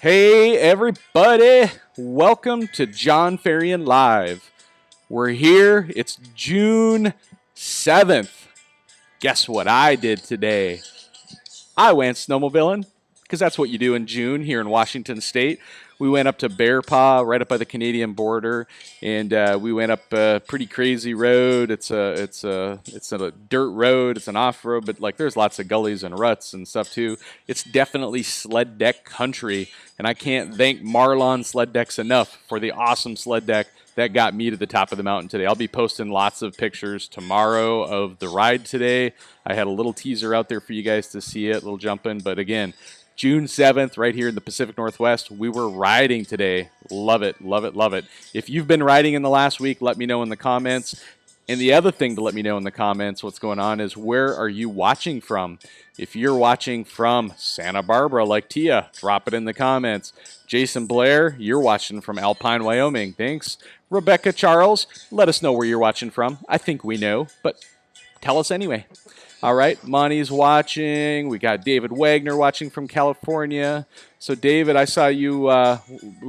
Hey everybody, welcome to Jon Ferrian Live. We're here, it's June 7th. Guess what I did today? I went snowmobiling, because that's what you do in June here in Washington State. We went up to Bear Paw, right up by the Canadian border, and we went up a pretty crazy road. It's a dirt road. It's an off road, but like there's lots of gullies and ruts and stuff too. It's definitely sled deck country, and I can't thank Marlon Sled Decks enough for the awesome sled deck that got me to the top of the mountain today. I'll be posting lots of pictures tomorrow of the ride today. I had a little teaser out there for you guys to see it, a little jumping, but again, June 7th, right here in the Pacific Northwest, we were riding today. Love it, love it, love it. If you've been riding in the last week, let me know in the comments. And the other thing to let me know in the comments what's going on is where are you watching from? If you're watching from Santa Barbara like Tia, drop it in the comments. Jason Blair, you're watching from Alpine, Wyoming. Thanks. Rebecca Charles, let us know where you're watching from. I think we know, but tell us anyway. All right, Monty's watching. We got David Wagner watching from California. So, David, I saw you, were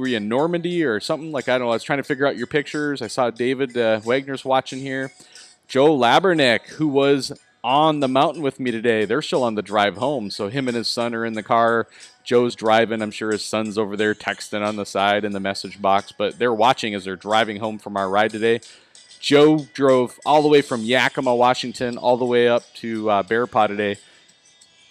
you in Normandy or something? Like, I don't know, I was trying to figure out your pictures. I saw David Wagner's watching here. Joe Labernick, who was on the mountain with me today. They're still on the drive home, so him and his son are in the car. Joe's driving. I'm sure his son's over there texting on the side in the message box, but they're watching as they're driving home from our ride today. Joe drove all the way from Yakima, Washington, all the way up to Bear Paw today.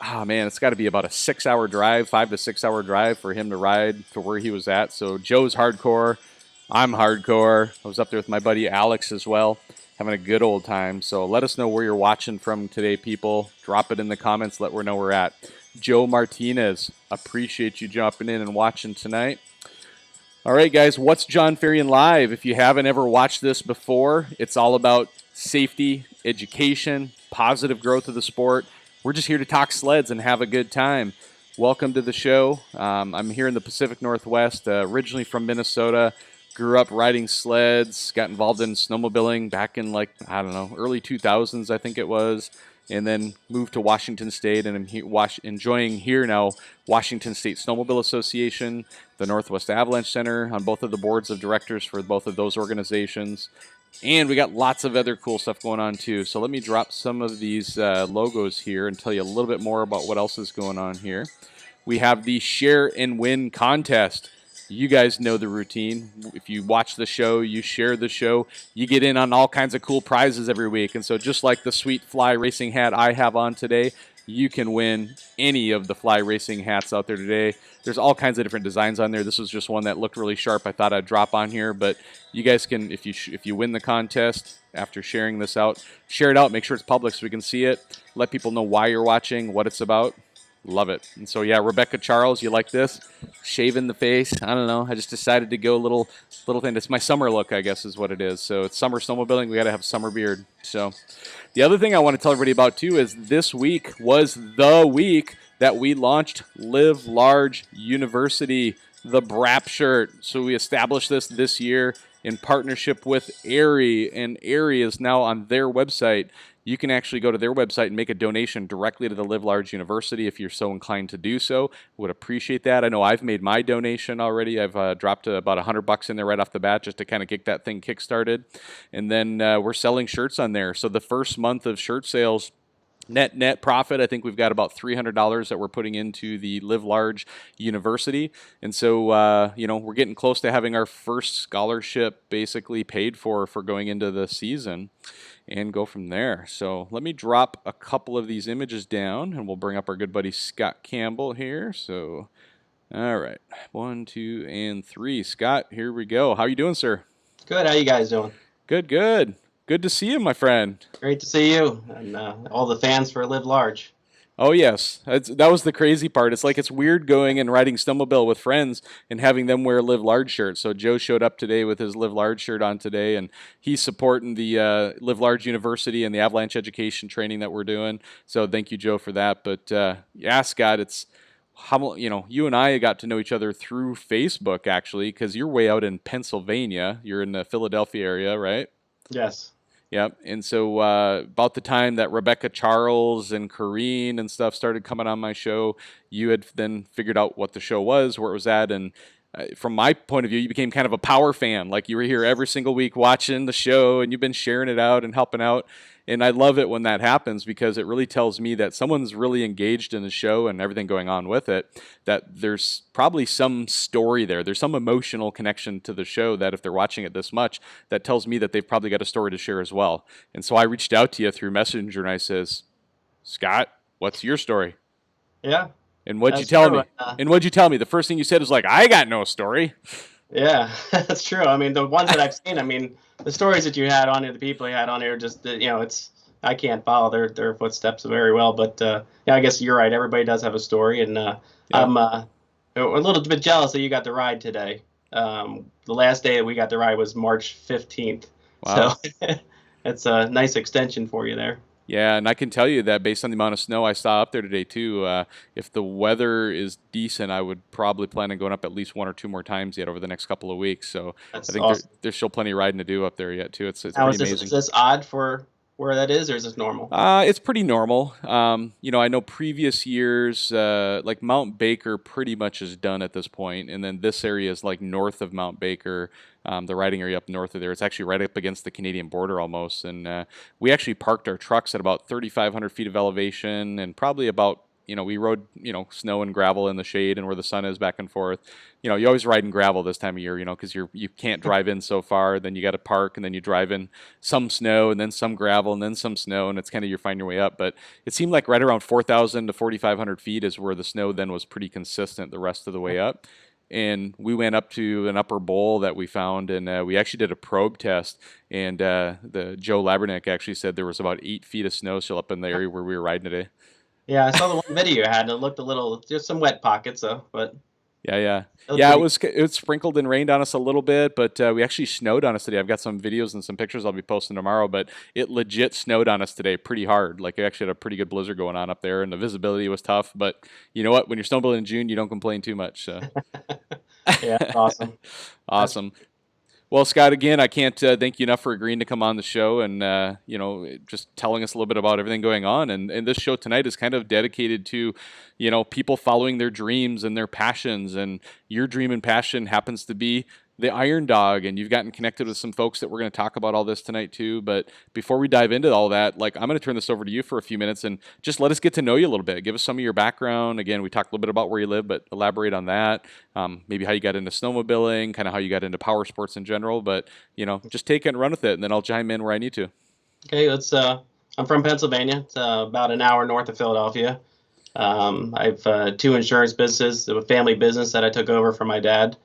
Oh, man, it's got to be about a 6-hour drive, 5 to 6 hour drive for him to ride to where he was at. So Joe's hardcore. I'm hardcore. I was up there with my buddy Alex as well, having a good old time. So let us know where you're watching from today, people. Drop it in the comments. Let us know where we're at. Joe Martinez, appreciate you jumping in and watching tonight. All right, guys, what's Jon Ferrian Live? If you haven't ever watched this before, it's all about safety, education, positive growth of the sport. We're just here to talk sleds and have a good time. Welcome to the show. I'm here in the Pacific Northwest, originally from Minnesota. Grew up riding sleds, got involved in snowmobiling back in early 2000s, I think it was. And then moved to Washington State, and I'm enjoying here now Washington State Snowmobile Association, the Northwest Avalanche Center, on both of the boards of directors for both of those organizations. And we got lots of other cool stuff going on too. So let me drop some of these logos here and tell you a little bit more about what else is going on here. We have the Share and Win contest. You guys know the routine. If you watch the show, you share the show, you get in on all kinds of cool prizes every week. And so just like the sweet fly racing hat I have on today, you can win any of the fly racing hats out there today. There's all kinds of different designs on there. This was just one that looked really sharp. I thought I'd drop on here, but you guys can, if you win the contest after sharing this out, share it out, make sure it's public so we can see it, let people know why you're watching, what it's about. Love it. And so, yeah, Rebecca Charles, you like this? Shaving the face. I don't know. I just decided to go a little thing. It's my summer look, I guess, is what it is. So it's summer snowmobiling. We got to have a summer beard. So the other thing I want to tell everybody about, too, is this week was the week that we launched Live Large University, the BRAP shirt. So we established this year in partnership with Aerie, and Aerie is now on their website. You can actually go to their website and make a donation directly to the Live Large University if you're so inclined to do so. Would appreciate that. I know I've made my donation already. I've dropped about $100 in there right off the bat just to kind of get that thing kick-started. And then we're selling shirts on there. So the first month of shirt sales, net profit, I think we've got about $300 that we're putting into the Live Large University. And so, we're getting close to having our first scholarship basically paid for going into the season and go from there. So let me drop a couple of these images down, and we'll bring up our good buddy Scott Campbell here. So, all right, 1, 2, and 3. Scott, here we go. How are you doing, sir? Good. How you guys doing? Good, good. Good to see you, my friend. Great to see you and all the fans for Live Large. Oh, yes. That was the crazy part. It's like it's weird going and riding snowmobile with friends and having them wear Live Large shirts. So Joe showed up today with his Live Large shirt on today, and he's supporting the Live Large University and the avalanche education training that we're doing. So thank you, Joe, for that. But yeah, Scott, it's how you and I got to know each other through Facebook, actually, because you're way out in Pennsylvania. You're in the Philadelphia area, right? Yes. Yep. And so about the time that Rebecca Charles and Corrine and stuff started coming on my show, you had then figured out what the show was, where it was at, and from my point of view, you became kind of a power fan. Like you were here every single week watching the show, and you've been sharing it out and helping out. And I love it when that happens because it really tells me that someone's really engaged in the show and everything going on with it, that there's probably some story there. There's some emotional connection to the show that if they're watching it this much, that tells me that they've probably got a story to share as well. And so I reached out to you through Messenger and I says, Scott, what's your story? Yeah. And what'd you tell me? And what'd you tell me? The first thing you said was like, I got no story. Yeah, that's true. I mean, the ones that I've seen, I mean, the stories that you had on here, the people you had on here, just, it's, I can't follow their footsteps very well. But, yeah, I guess you're right. Everybody does have a story. And I'm a little bit jealous that you got the ride today. The last day that we got the ride was March 15th. Wow. So it's a nice extension for you there. Yeah, and I can tell you that based on the amount of snow I saw up there today too, if the weather is decent, I would probably plan on going up at least one or two more times yet over the next couple of weeks. So That's I think awesome. there's still plenty of riding to do up there yet too. It's Now, pretty amazing. is this odd for where that is, or is this normal? It's pretty normal. I know previous years, like Mount Baker pretty much is done at this point, and then this area is like north of Mount Baker, the riding area up north of there. It's actually right up against the Canadian border almost, and we actually parked our trucks at about 3,500 feet of elevation, and probably about we rode, snow and gravel in the shade and where the sun is back and forth. You always ride in gravel this time of year, because you can't drive in so far. Then you got to park, and then you drive in some snow, and then some gravel, and then some snow, and it's kind of you find your way up. But it seemed like right around 4,000 to 4,500 feet is where the snow then was pretty consistent the rest of the way up. And we went up to an upper bowl that we found, and we actually did a probe test. And the Joe Labernick actually said there was about 8 feet of snow still up in the area where we were riding today. Yeah, I saw the one video you had, and it looked a little, just some wet pockets, though, but... Yeah. It It sprinkled and rained on us a little bit, but we actually snowed on us today. I've got some videos and some pictures I'll be posting tomorrow, but it legit snowed on us today pretty hard. Like, we actually had a pretty good blizzard going on up there, and the visibility was tough, but you know what? When you're snowmobiling in June, you don't complain too much. So. Yeah, awesome. Awesome. Well, Scott, again, I can't thank you enough for agreeing to come on the show and, just telling us a little bit about everything going on. And this show tonight is kind of dedicated to, people following their dreams and their passions. And your dream and passion happens to be the Iron Dog. And you've gotten connected with some folks that we're going to talk about all this tonight too. But before we dive into all that, I'm going to turn this over to you for a few minutes and just let us get to know you a little bit. Give us some of your background. Again, we talked a little bit about where you live, but elaborate on that. Maybe how you got into snowmobiling, kind of how you got into power sports in general. But, just take it and run with it, and then I'll chime in where I need to. Okay, I'm from Pennsylvania. It's about an hour north of Philadelphia. I have 2 insurance businesses, a family business that I took over from my dad.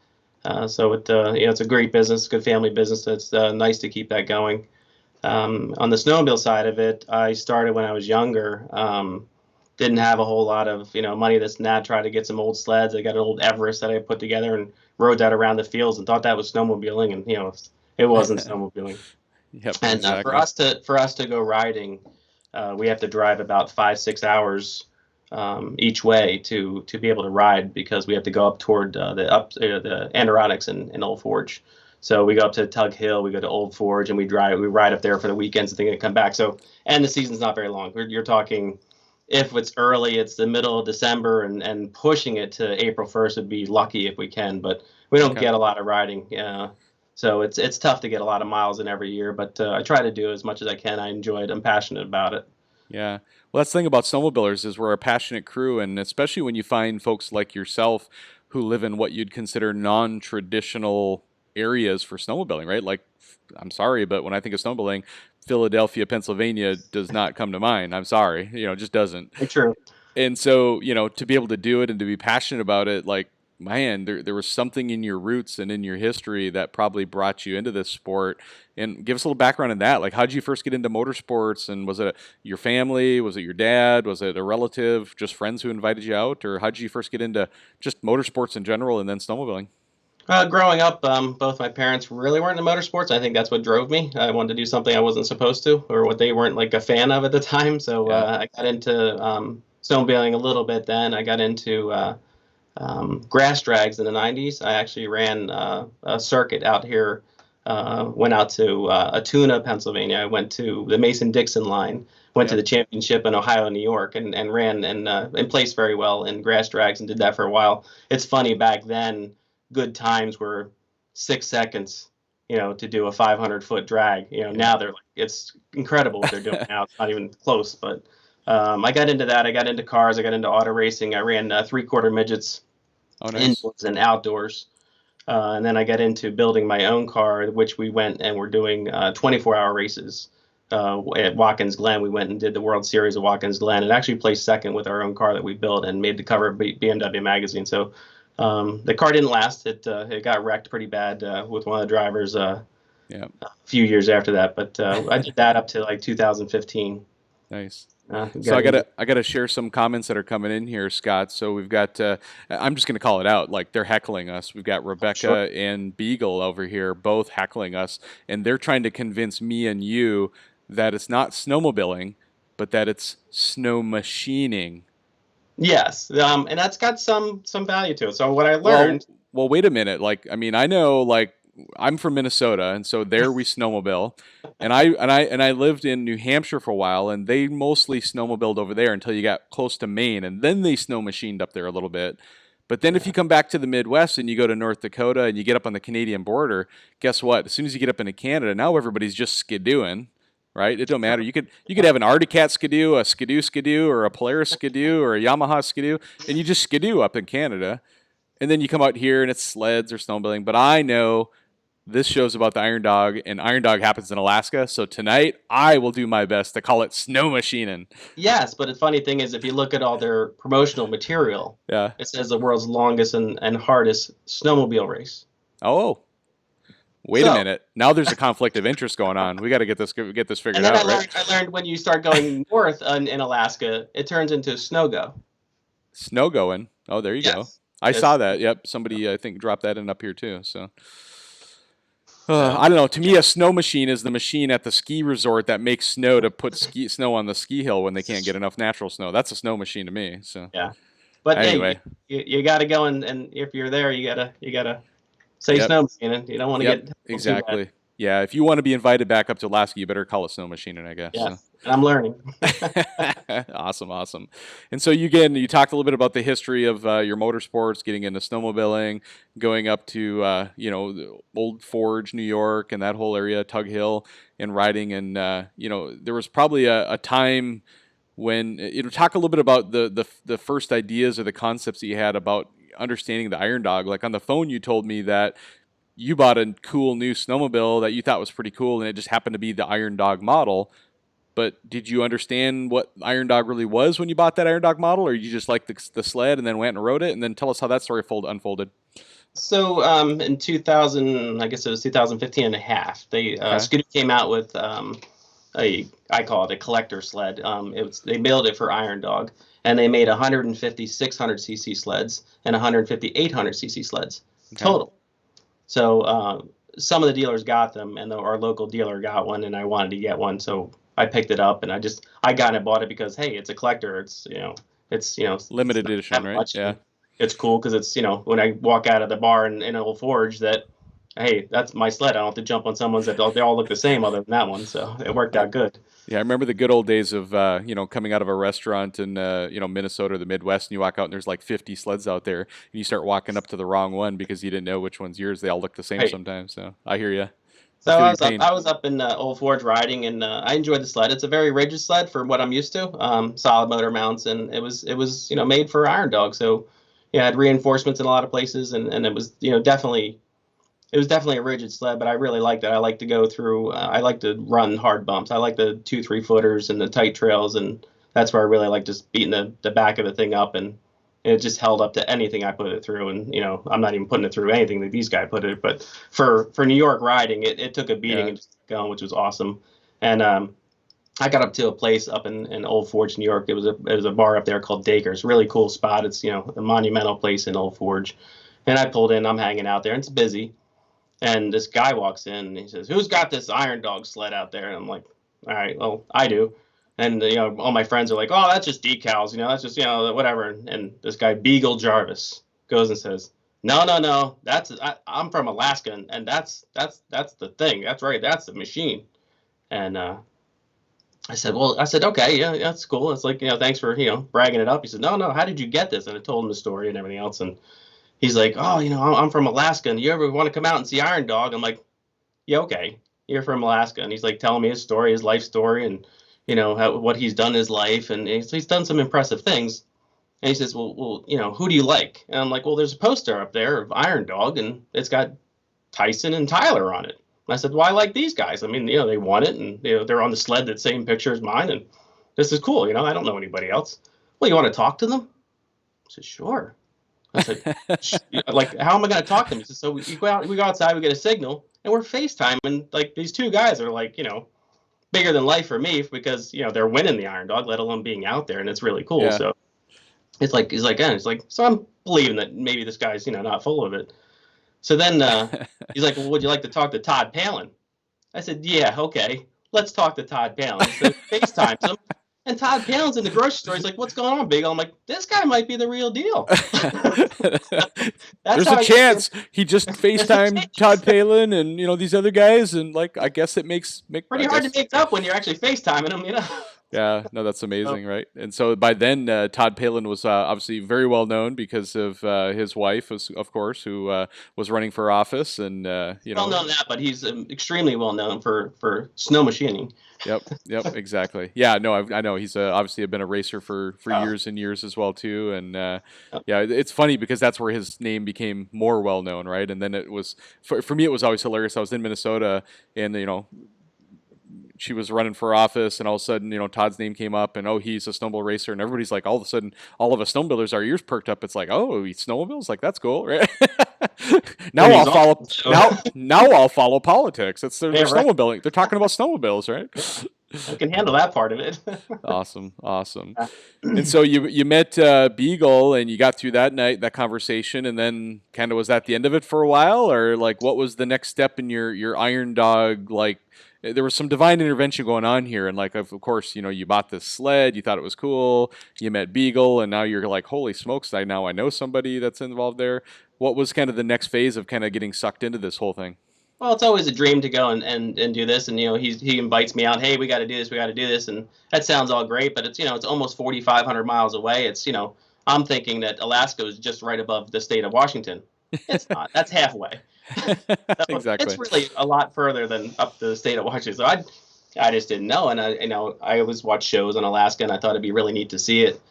So it's a great business, good family business. It's nice to keep that going. On the snowmobile side of it, I started when I was younger. Didn't have a whole lot of money. This Nat tried to get some old sleds. I got an old Everest that I put together and rode that around the fields and thought that was snowmobiling, and it wasn't snowmobiling. Yep, and exactly. for us to go riding, we have to drive about 5-6 hours each way to be able to ride, because we have to go up toward the Adirondacks in Old Forge. So we go up to Tug Hill, we go to Old Forge, and we ride up there for the weekends and then come back. So, and the season's not very long. You're talking, if it's early, it's the middle of December, and pushing it to April 1st would be lucky if we can, but we don't get a lot of riding. So it's tough to get a lot of miles in every year, but I try to do as much as I can. I enjoy it. I'm passionate about it. Yeah. Well, that's the thing about snowmobilers is we're a passionate crew, and especially when you find folks like yourself who live in what you'd consider non-traditional areas for snowmobiling, right? Like, I'm sorry, but when I think of snowmobiling, Philadelphia, Pennsylvania does not come to mind. I'm sorry, it just doesn't. True. And so, to be able to do it and to be passionate about it, like, man, there was something in your roots and in your history that probably brought you into this sport. And give us a little background in that. Like, how did you first get into motorsports? And was it your family? Was it your dad? Was it a relative? Just friends who invited you out? Or how did you first get into just motorsports in general and then snowmobiling? Growing up, both my parents really weren't into motorsports. I think that's what drove me. I wanted to do something I wasn't supposed to, or what they weren't like a fan of at the time. So I got into snowmobiling a little bit then. I got into grass drags in the 90s. I actually ran a circuit out here Went out to Altoona, Pennsylvania. I went to the Mason-Dixon line. Went to Yep. the championship in Ohio, New York, and ran and placed very well in grass drags and did that for a while. It's funny, back then, good times were 6 seconds, to do a 500-foot drag. Yeah. Now they're like, it's incredible what they're doing now. It's not even close. But I got into that. I got into cars. I got into auto racing. I ran three-quarter midgets Oh, nice. indoors and outdoors. And then I got into building my own car, which we went and we're doing 24-hour races. At Watkins Glen, we went and did the World Series of Watkins Glen and actually placed second with our own car that we built and made the cover of BMW magazine. So the car didn't last. It got wrecked pretty bad with one of the drivers Yeah. a few years after that. But I did that up to like 2015. Nice. Got So into- I gotta share some comments that are coming in here, Scott. So we've got I'm just gonna call it out, like they're heckling us. We've got Rebecca Sure. and Beagle over here, both heckling us, and they're trying to convince me and you that it's not snowmobiling, but that it's snow machining. Yes, and that's got some value to it. So what I Well, learned. well, wait a minute. Like, I mean, I know, like, I'm from Minnesota, and so there we snowmobile, and I lived in New Hampshire for a while, and they mostly snowmobiled over there until you got close to Maine, and then they snow machined up there a little bit. But then if you come back to the Midwest and you go to North Dakota and you get up on the Canadian border, guess what? As soon as you get up into Canada, now everybody's just skidooing, right? It don't matter. You could have an Arctic Cat skidoo, a skidoo skidoo, or a Polaris skidoo, or a Yamaha skidoo, and you just skidoo up in Canada. And then you come out here and it's sleds or snowmobiling. But I know this show's about the Iron Dog, and Iron Dog happens in Alaska. So tonight I will do my best to call it snow machining. Yes, but the funny thing is, if you look at all their promotional material, Yeah. it says the world's longest and hardest snowmobile race. Oh, wait a So, minute. Now there's a conflict of interest going on. We got to get this figured and then out, right? I learned when you start going north in Alaska, it turns into snow go. Snow going. Oh, there you go. Yes. I It's- saw that. Yep. Somebody I think dropped that in up here too. So. So, I don't know. To me, a snow machine is the machine at the ski resort that makes snow to put snow on the ski hill when they can't get enough natural snow. That's a snow machine to me. So yeah. But anyway, hey, you got to go and if you're there, you gotta say Yep. snow machining. You don't want to yep, get too bad. exactly. Yeah, if you want to be invited back up to Alaska, you better call it snow machining, I guess. Yes, and I'm learning. Awesome. And so you talked a little bit about the history of your motorsports, getting into snowmobiling, going up to the Old Forge, New York, and that whole area, Tug Hill, and riding. And there was probably a time when talk a little bit about the first ideas or the concepts that you had about understanding the Iron Dog. Like on the phone, you told me that you bought a cool new snowmobile that you thought was pretty cool, and it just happened to be the Iron Dog model. But did you understand what Iron Dog really was when you bought that Iron Dog model, or you just liked the sled and then went and rode it? And then tell us how that story unfolded. So in 2000, I guess it was 2015 and a half, Scooter came out with I call it a collector sled. They built it for Iron Dog, and they made 150 600cc sleds and 150 800cc sleds total. So some of the dealers got them, and our local dealer got one, and I wanted to get one, so I picked it up, and I got it, bought it because hey, it's a collector. It's Limited edition, right? much. Yeah. It's cool because it's when I walk out of the bar in Old Forge that hey, that's my sled. I don't have to jump on someone's that they all look the same other than that one. So it worked out good. Yeah, I remember the good old days of coming out of a restaurant in Minnesota or the Midwest, and you walk out and there's like 50 sleds out there, and you start walking up to the wrong one because you didn't know which one's yours. They all look the same Right. sometimes. So I hear you. So I was up in Old Forge riding, and I enjoyed the sled. It's a very rigid sled for what I'm used to. Solid motor mounts, and it was made for Iron Dog. So it had reinforcements in a lot of places, and it was definitely. It was definitely a rigid sled, but I really liked it. I like to go through. I like to run hard bumps. I like the 2-3 footers and the tight trails, and that's where I really like just beating the back of the thing up, and it just held up to anything I put it through. And I'm not even putting it through anything that these guys put it. But for New York riding, it took a beating and just going, which was awesome. And I got up to a place up in Old Forge, New York. It was a bar up there called Dacre's. Really cool spot. It's a monumental place in Old Forge. And I pulled in. I'm hanging out there. And it's busy. And this guy walks in and he says, "Who's got this Iron Dog sled out there?" And I'm like, "All right, well, I do." And all my friends are like, "Oh, that's just decals. That's just whatever." And this guy Beagle Jarvis goes and says, No, no, no. I'm from Alaska, and that's the thing. That's right. That's the machine. And I said, okay, yeah, that's cool. It's like, thanks for, bragging it up. He said, no, no, how did you get this? And I told him the story and everything else. And he's like, oh, I'm from Alaska. And you ever want to come out and see Iron Dog? I'm like, yeah, okay. You're from Alaska. And he's like telling me his story, his life story, and, what he's done in his life. And he's done some impressive things. And he says, well, who do you like? And I'm like, well, there's a poster up there of Iron Dog, and it's got Tyson and Tyler on it. And I said, well, I like these guys. I mean, they won it, and they're on the sled that same picture as mine, and this is cool. I don't know anybody else. Well, you want to talk to them? I said, sure. I said, like, how am I going to talk to them? He said, so we go outside, we get a signal, and we're FaceTiming. Like, these two guys are like, bigger than life for me because they're winning the Iron Dog, let alone being out there, and it's really cool. Yeah. So he's like, so I'm believing that maybe this guy's not full of it. So then he's like, well, would you like to talk to Todd Palin? I said, yeah, okay, let's talk to Todd Palin. So FaceTimes him, and Todd Palin's in the grocery store. He's like, what's going on, Beagle? I'm like, this guy might be the real deal. There's a chance he just FaceTimed Todd Palin and these other guys, and like I guess it makes pretty hard to mix up when you're actually FaceTiming them, Yeah, no, that's amazing, right? And so by then, Todd Palin was obviously very well known because of his wife, of course, who was running for office, and well known that, but he's extremely well known for snow machining. Yep, exactly. Yeah, no, I know he's obviously been a racer for years and years as well too, and yeah, it's funny because that's where his name became more well known, right? And then it was for me, it was always hilarious. I was in Minnesota, and she was running for office, and all of a sudden, Todd's name came up, and he's a snowmobile racer, and everybody's like, all of a sudden, all of us snowmobilers, our ears perked up. It's like, oh, he snowmobiles, like that's cool, right? Now I'll follow politics. They're snowmobiling. They're talking about snowmobiles, right? I can handle that part of it. Awesome. And so you met Beagle, and you got through that night, that conversation, and then kind of was that the end of it for a while, or like what was the next step in your Iron Dog like? There was some divine intervention going on here, and like of course you bought this sled, you thought it was cool, you met Beagle, and now you're like, holy smokes, I know somebody that's involved there. What was kind of the next phase of kind of getting sucked into this whole thing? Well, it's always a dream to go and do this, and he invites me out. Hey, we got to do this, and that sounds all great, but it's it's almost 4,500 miles away. It's I'm thinking that Alaska is just right above the state of Washington. It's not. That's halfway. So exactly. It's really a lot further than up to the state of Washington. So I just didn't know, and I always watch shows on Alaska, and I thought it'd be really neat to see it.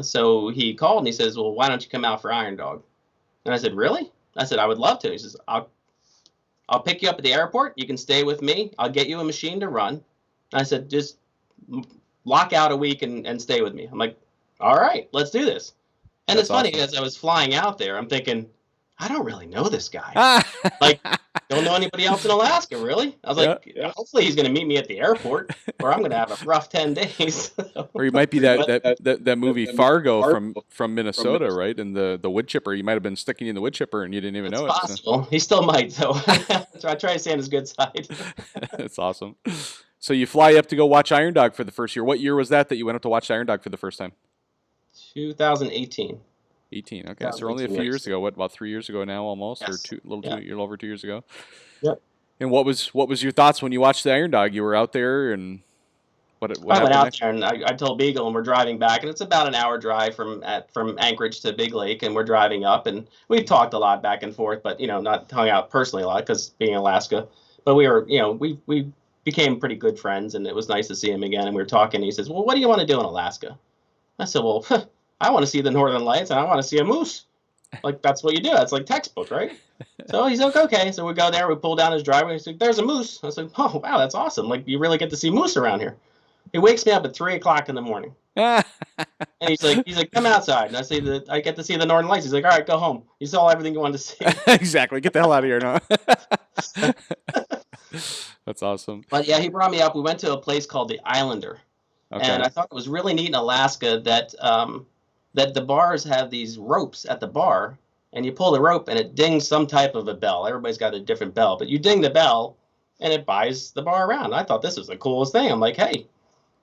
So he called and he says, well, why don't you come out for Iron Dog? And I said, really? I said, I would love to. He says, I'll pick you up at the airport. You can stay with me. I'll get you a machine to run. And I said, just lock out a week and stay with me. I'm like, all right, let's do this. And That's it's funny, awesome. As I was flying out there, I'm thinking, I don't really know this guy. Like, don't know anybody else in Alaska, really. I was like, hopefully he's going to meet me at the airport, or I'm going to have a rough 10 days. Or you might be that movie Fargo from Minnesota, right? And the wood chipper, you might have been sticking in the wood chipper and you didn't even know it. It's possible. He still might, so I try to stay on his good side. That's awesome. So you fly up to go watch Iron Dog for the first year. What year was that you went up to watch Iron Dog for the first time? 2018. 18. Okay, so only a few years ago. What, about 3 years ago now, almost, yes. Or a little over 2 years ago. Yep. And what was your thoughts when you watched the Iron Dog? You were out there, and what I went out there, and I told Beagle, and we're driving back, and it's about an hour drive from Anchorage to Big Lake, and we're driving up, and we talked a lot back and forth, but not hung out personally a lot because being in Alaska. But we were, we became pretty good friends, and it was nice to see him again. And we were talking. And he says, "Well, what do you want to do in Alaska?" I said, "Well, I want to see the Northern Lights, and I want to see a moose. Like, that's what you do. That's like textbook, right?" So he's like, okay. So we go there. We pull down his driveway. He's like, "There's a moose." I said, "Oh, wow, that's awesome. Like, you really get to see moose around here." He wakes me up at 3 o'clock in the morning. And he's like, "Come outside." And I get to see the Northern Lights. He's like, "All right, go home. You saw everything you wanted to see." Exactly. Get the hell out of here now. That's awesome. But yeah, he brought me up. We went to a place called the Islander. Okay. And I thought it was really neat in Alaska that that the bars have these ropes at the bar, and you pull the rope and it dings some type of a bell. Everybody's got a different bell, but you ding the bell and it buys the bar around. I thought this was the coolest thing. I'm like, hey.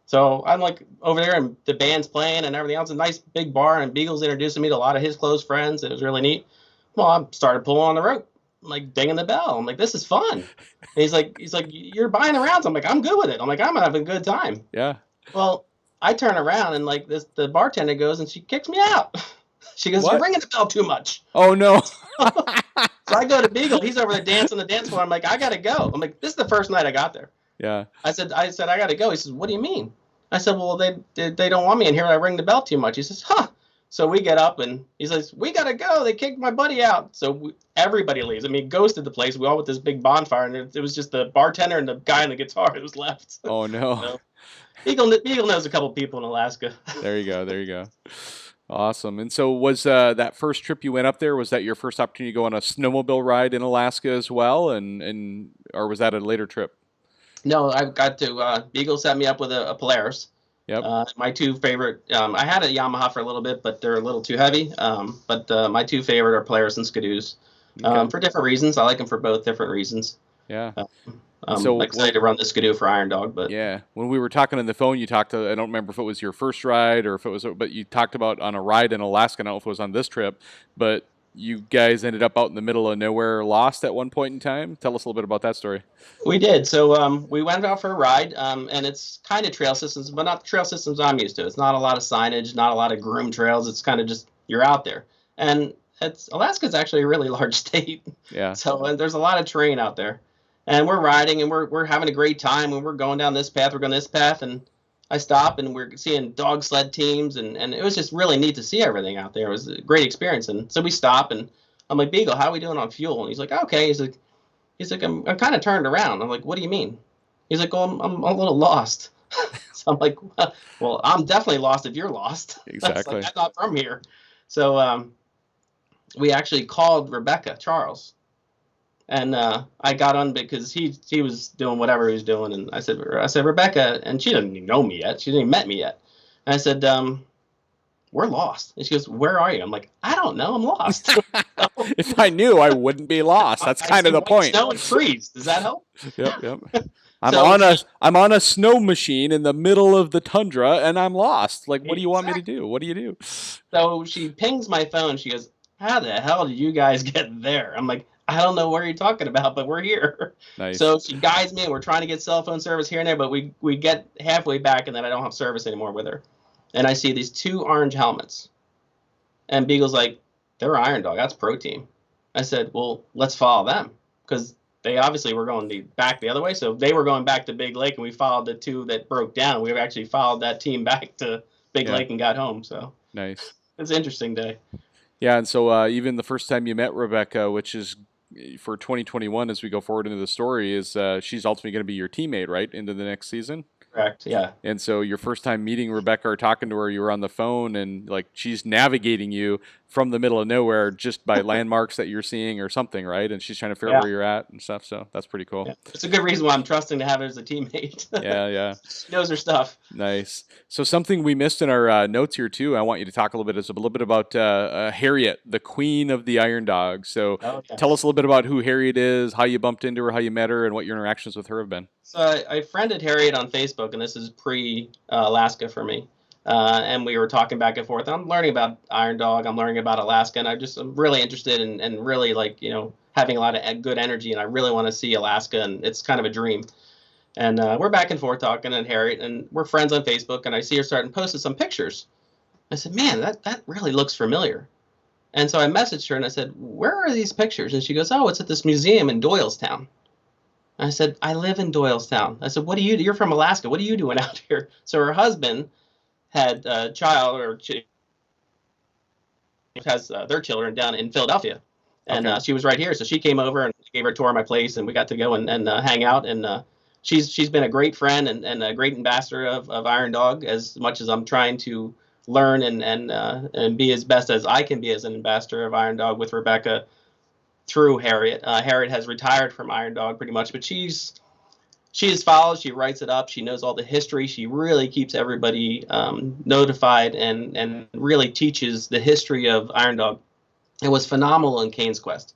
So I'm like over there and the band's playing and everything else. A nice big bar, and Beagle's introducing me to a lot of his close friends. It was really neat. Well, I started pulling on the rope, I'm like dinging the bell. I'm like, this is fun. And he's like, you're buying the rounds. I'm like, I'm good with it. I'm like, I'm having a good time. Yeah. Well, I turn around and like the bartender goes and she kicks me out. She goes, you're What? ringing the bell too much. Oh no. So I go to Beagle. He's over there dancing the dance floor. I'm like, I gotta go. I'm like, this is the first night I got there. Yeah. I said, I gotta go. He says, what do you mean? I said, well, they don't want me in here. I ring the bell too much. He says, huh. So we get up and he says, we gotta go. They kicked my buddy out. So everybody leaves. I mean, ghosted the place. We all with this big bonfire, and it was just the bartender and the guy on the guitar that was left. Oh no. So, Beagle knows a couple people in Alaska. There you go. There you go. Awesome. And so was that first trip you went up there, was that your first opportunity to go on a snowmobile ride in Alaska as well? And or was that a later trip? No, I got to Beagle set me up with a Polaris. Yep. My two favorite, I had a Yamaha for a little bit, but they're a little too heavy. But my two favorite are Polaris and Skidoos for different reasons. I like them for both different reasons. Yeah. So excited to run the Skidoo for Iron Dog, but yeah, when we were talking on the phone, you talked to, I don't remember if it was your first ride or if it was, but you talked about on a ride in Alaska. I don't know if it was on this trip, but you guys ended up out in the middle of nowhere, lost at one point in time. Tell us a little bit about that story. We did. So we went out for a ride, and it's kind of trail systems, but not the trail systems I'm used to. It's not a lot of signage, not a lot of groomed trails. It's kind of just you're out there, and Alaska's actually a really large state. Yeah. So there's a lot of terrain out there. And we're riding, and we're having a great time, and we're going down this path, we're going this path, and I stop, and we're seeing dog sled teams, and it was just really neat to see everything out there. It was a great experience, and so we stop, and I'm like, Beagle, how are we doing on fuel? And he's like, okay. He's like, I'm kind of turned around. I'm like, what do you mean? He's like, well, I'm a little lost. So I'm like, well, I'm definitely lost if you're lost. Exactly. I'm not from here. So we actually called Rebecca Charles. And I got on because he was doing whatever he was doing, and I said Rebecca, and she didn't even know me yet. She didn't even met me yet. And I said, we're lost. And she goes, where are you? I'm like, I don't know. I'm lost. If I knew, I wouldn't be lost. That's kind of the point. Snow and trees. Does that help? Yep. I'm on a snow machine in the middle of the tundra, and I'm lost. Like, what do you want me to do? What do you do? So she pings my phone. She goes, how the hell did you guys get there? I'm like, I don't know what you're talking about, but we're here. Nice. So she guides me, and we're trying to get cell phone service here and there, but we get halfway back, and then I don't have service anymore with her. And I see these two orange helmets. And Beagle's like, they're Iron Dog. That's Pro Team. I said, well, let's follow them. Because they obviously were going back the other way. So they were going back to Big Lake, and we followed the two that broke down. We actually followed that team back to Big Lake and got home. So nice. It's an interesting day. Yeah, and so even the first time you met Rebecca, which is for 2021 as we go forward into the story, is she's ultimately going to be your teammate, right, into the next season? Correct, yeah. And so your first time meeting Rebecca or talking to her, you were on the phone, and like she's navigating you from the middle of nowhere just by landmarks that you're seeing or something, right? And she's trying to figure out where you're at and stuff. So that's pretty cool. Yeah. It's a good reason why I'm trusting to have her as a teammate. Yeah. She knows her stuff. Nice. So something we missed in our notes here too, I want you to talk a little bit about Harriet, the queen of the Iron Dog. So tell us a little bit about who Harriet is, how you bumped into her, how you met her, and what your interactions with her have been. So I friended Harriet on Facebook, and this is pre-Alaska for me. And we were talking back and forth. I'm learning about Iron Dog. I'm learning about Alaska, and I'm really interested in really having a lot of good energy, and I really want to see Alaska, and it's kind of a dream. And we're back and forth talking, and Harriet, and we're friends on Facebook, and I see her starting posting some pictures. I said, man, that really looks familiar. And so I messaged her, and I said, where are these pictures? And she goes, oh, it's at this museum in Doylestown. I said, I live in Doylestown. I said, what do you do? You're from Alaska. What are you doing out here? So her husband had a child, or has their children down in Philadelphia. And she was right here. So she came over and gave her a tour of my place, and we got to go and hang out. And she's been a great friend and a great ambassador of Iron Dog, as much as I'm trying to learn and be as best as I can be as an ambassador of Iron Dog with Rebecca through Harriet. Harriet has retired from Iron Dog pretty much, but she is followed, she writes it up, she knows all the history, she really keeps everybody notified and really teaches the history of Iron Dog. It was phenomenal in Cane's Quest.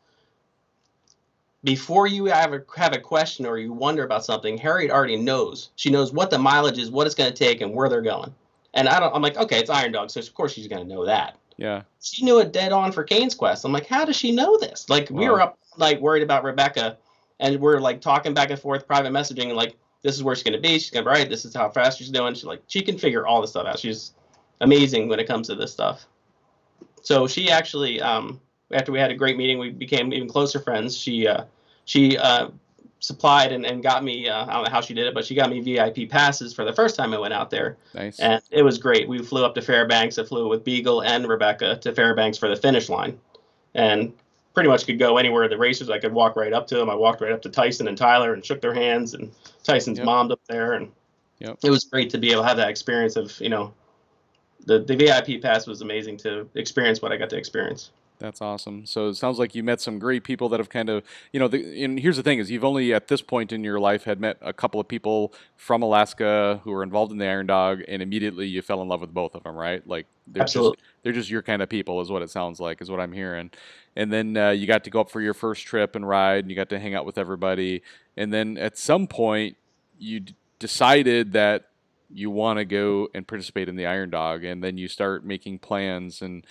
Before you have a question or you wonder about something, Harriet already knows. She knows what the mileage is, what it's going to take, and where they're going. And I'm like, okay, it's Iron Dog, so of course she's going to know that. Yeah. She knew it dead on for Cane's Quest. I'm like, how does she know this? Like, we were Wow. up like worried about Rebecca, and we're like talking back and forth, private messaging, like, this is where she's gonna be. She's gonna be right. This is how fast she's doing. She can figure all this stuff out. She's amazing when it comes to this stuff. So she actually, after we had a great meeting, we became even closer friends. She supplied and got me. I don't know how she did it, but she got me VIP passes for the first time I went out there, Nice. and it was great. We flew up to Fairbanks. I flew with Beagle and Rebecca to Fairbanks for the finish line, and pretty much could go anywhere. The racers, I could walk right up to them. I walked right up to Tyson and Tyler and shook their hands, and Tyson's Yep. mom's up there, and Yep. it was great to be able to have that experience of, the VIP pass was amazing to experience what I got to experience. That's awesome. So it sounds like you met some great people that have kind of, and here's the thing is you've only at this point in your life had met a couple of people from Alaska who were involved in the Iron Dog, and immediately you fell in love with both of them, right? Like Absolutely. they're just your kind of people, is what it sounds like, is what I'm hearing. And then you got to go up for your first trip and ride, and you got to hang out with everybody. And then at some point, you decided that you want to go and participate in the Iron Dog, and then you start making plans and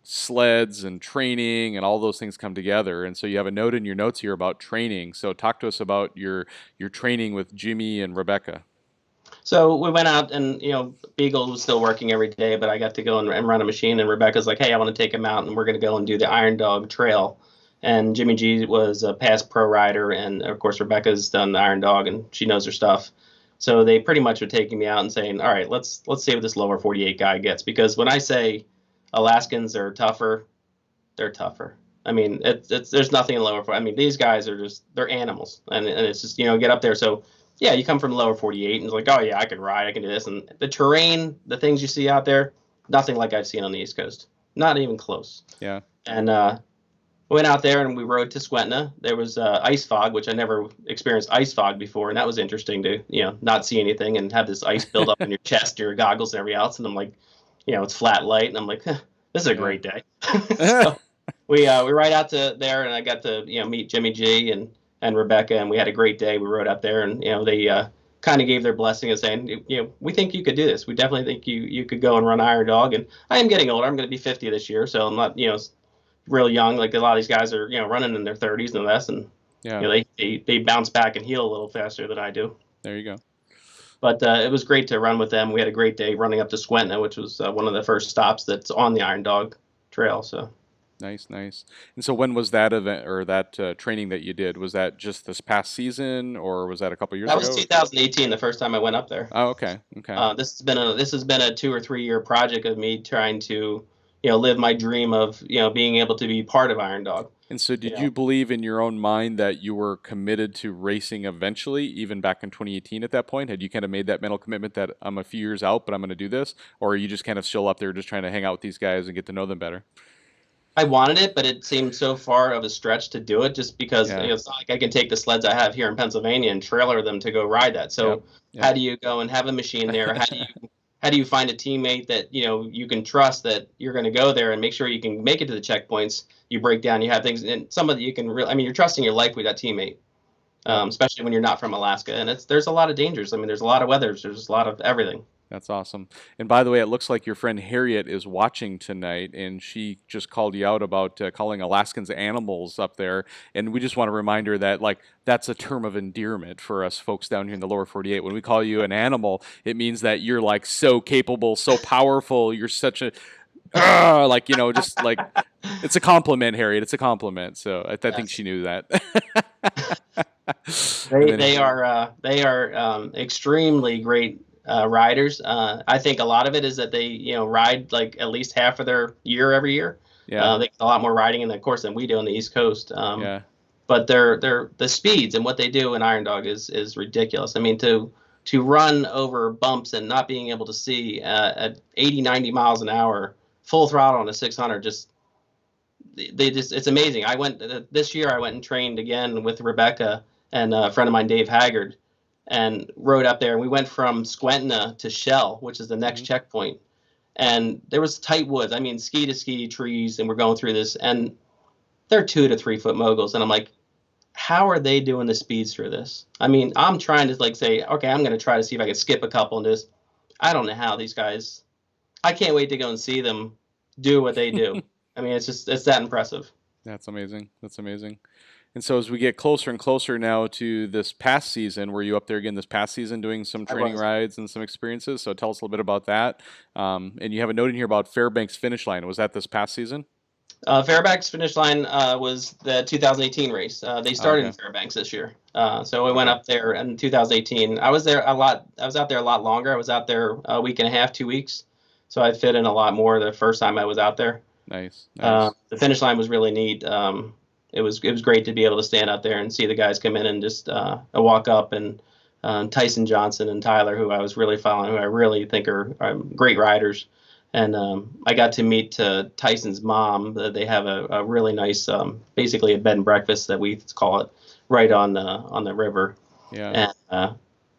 sleds and training and all those things come together. And so you have a note in your notes here about training. So talk to us about your training with Jimmy and Rebecca. So we went out, and Beagle was still working every day, but I got to go and run a machine. And Rebecca's like, "Hey, I want to take him out, and we're going to go and do the Iron Dog Trail." And Jimmy G was a past pro rider, and of course Rebecca's done the Iron Dog, and she knows her stuff. So they pretty much were taking me out and saying, "All right, let's see what this lower 48 guy gets." Because when I say Alaskans are tougher, they're tougher. I mean, there's nothing in lower 40. I mean, these guys are they're animals, and it's just get up there. So yeah, you come from lower 48, and it's like, oh yeah, I can ride, I can do this, and the terrain, the things you see out there, nothing like I've seen on the East Coast, not even close. Yeah. And we went out there and we rode to Squentna. There was ice fog, which I never experienced ice fog before, and that was interesting to not see anything and have this ice build up in your chest, your goggles, and everything else. And I'm like, it's flat light, and I'm like, this is a great day. So we ride out to there, and I got to meet Jimmy G and Rebecca, and we had a great day. We rode out there, and they kind of gave their blessing and saying, we think you could do this. We definitely think you could go and run Iron Dog. And I am getting older. I'm going to be 50 this year, so I'm not real young. Like a lot of these guys are running in their 30s and less, and yeah. They bounce back and heal a little faster than I do. There you go. But it was great to run with them. We had a great day running up to Squentna, which was one of the first stops that's on the Iron Dog Trail. So nice. And so when was that event or that training that you did? Was that just this past season, or was that a couple years ago? That was 2018, the first time I went up there. Oh, okay. This has been a 2 or 3 year project of me trying to live my dream of being able to be part of Iron Dog. And so did you believe in your own mind that you were committed to racing eventually, even back in 2018 at that point? Had you kind of made that mental commitment that I'm a few years out, but I'm going to do this? Or are you just kind of still up there just trying to hang out with these guys and get to know them better? I wanted it, but it seemed so far of a stretch to do it just because it's not like I can take the sleds I have here in Pennsylvania and trailer them to go ride that. So how do you go and have a machine there? How do you find a teammate that you can trust that you're going to go there and make sure you can make it to the checkpoints? You break down, you have things, and some of you can really. I mean, you're trusting your life with that teammate, especially when you're not from Alaska, and there's a lot of dangers. I mean, there's a lot of weathers, there's a lot of everything. That's awesome. And by the way, it looks like your friend Harriet is watching tonight, and she just called you out about calling Alaskans animals up there. And we just want to remind her that, that's a term of endearment for us folks down here in the lower 48. When we call you an animal, it means that you're so capable, so powerful. You're such a, just it's a compliment, Harriet. It's a compliment. So I think she knew that. They are extremely great riders. I think a lot of it is that they ride at least half of their year every year. Yeah. They get a lot more riding in the course than we do on the East Coast. But they're the speeds and what they do in Iron Dog is ridiculous. I mean, to run over bumps and not being able to see at 80, 90 miles an hour full throttle on a 600, it's amazing. I went this year. I went and trained again with Rebecca and a friend of mine, Dave Haggard, and rode up there. And we went from Squentna to Shell, which is the next checkpoint. And there was tight woods. I mean, ski to ski trees, and we're going through this, and they're 2 to 3 foot moguls. And I'm like, how are they doing the speeds through this? I mean, I'm trying to say, okay, I'm going to try to see if I can skip a couple and just, I don't know how these guys. I can't wait to go and see them do what they do. I mean, it's that impressive. That's amazing. That's amazing. And so as we get closer and closer now to this past season, were you up there again this past season doing some I training was. rides and some experiences? So tell us a little bit about that. And you have a note in here about Fairbanks finish line. Was that this past season? Fairbanks finish line was the 2018 race. They Oh, started in okay. Fairbanks this year, so I went Okay. up there in 2018. I was there a lot. I was out there a lot longer. I was out there a week and a half, 2 weeks, so I fit in a lot more the first time I was out there. Nice. Nice. The finish line was really neat. It was great to be able to stand out there and see the guys come in and just walk up and Tyson Johnson and Tyler, who I was really following, who I really think are great riders. And I got to meet Tyson's mom. They have a really nice, basically a bed and breakfast that we call it, right on the river. Yeah. And